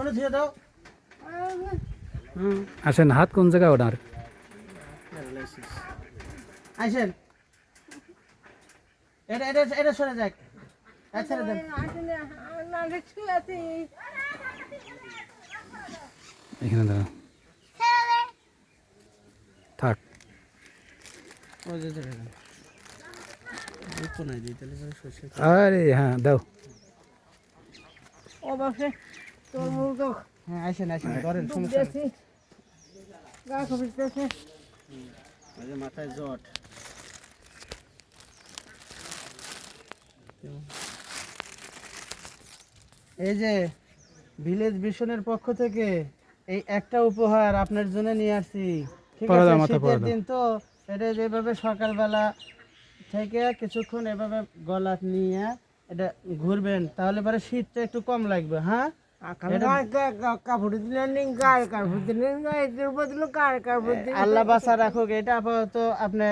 কাপড় ধুয়ে দাও। আসেন, হাত কোন জায়গায় ওনার? আসেন, এটা এটা এটা সরে যাক। ছেড়ে দেন। এখানে দাঁড়া, থাক। ওই যে ছেড়ে দেন। কোনায় দিই তাহলে পরে সরষে। আরে হ্যাঁ দাও। ও বাপরে, তোর মুখ তো হ্যাঁ আসেন আসেন, ধরেন সমস্যা নেই। দেখছি গা খবিতেছে। ওই যে মাথায় জট। এই যে ভিলেজ ভিশনের পক্ষ থেকে এই একটা উপহার আপনার জন্য নিয়ে আসছি। ঠিক পরে আছে, দাও, মাথায় পরে শীতের দাও। দিন তো এটা যেভাবে সকালবেলা থেকে কিছুক্ষণ এভাবে গলা নিয়ে এটা ঘুরবেন, তাহলে পরে শীতটা একটু কম লাগবে। হ্যাঁ, কাপড় দিলেন গায়ে কাপড় দিলেন এদের বদলে গায়ে কাপড় দিলেন। আল্লাহ বাঁচা রাখুক, এটা আপাতত আপনি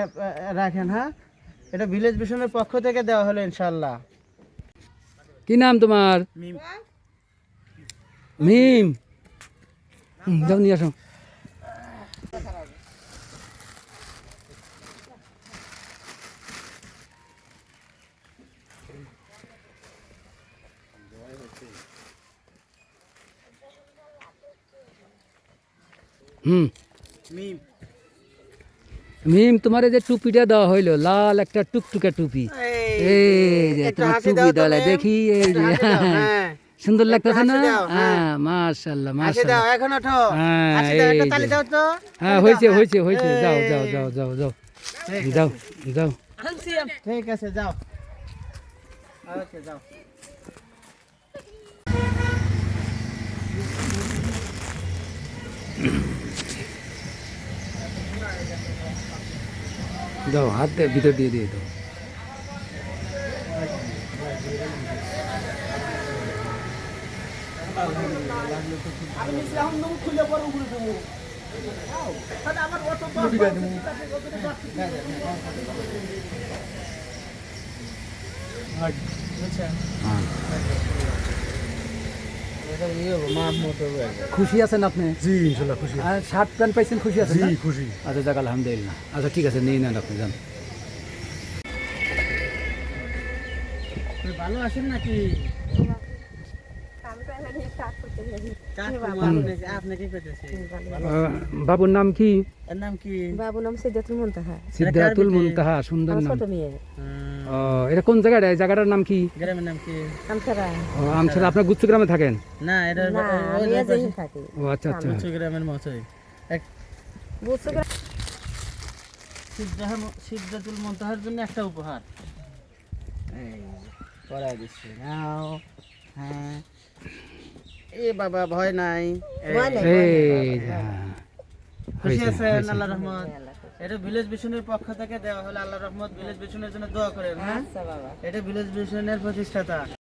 রাখেন। হ্যাঁ, এটা ভিলেজ ভিশনের পক্ষ থেকে দেওয়া হলো ইনশাল্লাহ। কি নাম তোমার? মিম। যাও নিয়ে আসো। মিম, মিম, তোমার এই যে টুপিটা দেওয়া হইলো, লাল একটা টুকটুকে টুপি। এই যে একটু তোমার হাসি টুপি দাও তো, দেওয়া, মিম। দেখি এই একটু যে হাসি দাও, হ্যাঁ। সুন্দর লাগতেছে না? হাসি দাও, হ্যাঁ। হ্যাঁ, মাশাআল্লাহ হাসি দাও, মাশাআল্লাহ। এখন ওঠো। হ্যাঁ, হাসি দাও, একটা এই তালি যে। দাও তো। হ্যাঁ, তালি হয়েছে দাও, হয়েছে হ্যাঁ। হয়েছে, যাও যাও এই। যাও যাও যাও ঠিক যাও আছে, যাও। ঠিক আছে, যাও। ওকে, যাও। যাও, হাত দিয়ে ভিতর দিয়ে দিয়ে দাও। বুঝছেন? হ্যাঁ। এটা ইয়ে হবো, মাপ মতো হবে একদম। খুশি আছেন আপনি? জি ইনশাল্লাহ খুশি। আর শার্ট প্যান্ট পাইছেন, খুশি আছেন জি না? খুশি। আচ্ছা যাক, আলহামদুলিল্লাহ। আচ্ছা ঠিক আছে, নিয়ে নেন আপনি, যান। তুই ভালো আছেন নাকি? আপনি কি করতেছেন? বাবুর নাম কি? এর নাম কি? বাবু নাম সিদ্ধাতুল মুনতাহা, সিদ্ধাতুল মুনতাহা, সুন্দর আমার নাম। ছোট মেয়ে। ও, এটা কোন জায়গাটা? এই জায়গাটার নাম কি? গ্রামের নাম কি? আমসারা ও, আমছাড়া। আপনার গুচ্ছ গ্রামে থাকেন? না, এটা না, আমি এজেই থাকি। ও আচ্ছা আচ্ছা। উচ্চ গ্রামের মতোই। এক বুঝছো কি? সিদ্ধাতুল মুনতাহার জন্য একটা উপহার। এই পড়াই দিচ্ছি, নাও। হ্যাঁ, এ বাবা, ভয় নাই। ভয় নাই। এই হ্যাঁ, খুশি হয়েছে, আছেন? হয়েছে। আল্লাহ রহমত। এটা ভিলেজ ভিশনের পক্ষ থেকে দেওয়া হলো, আল্লাহ রহমত। ভিলেজ ভিশনের জন্য দোয়া করেন। হ্যাঁ, আচ্ছা বাবা। এটা ভিলেজ ভিশনের প্রতিষ্ঠাতা।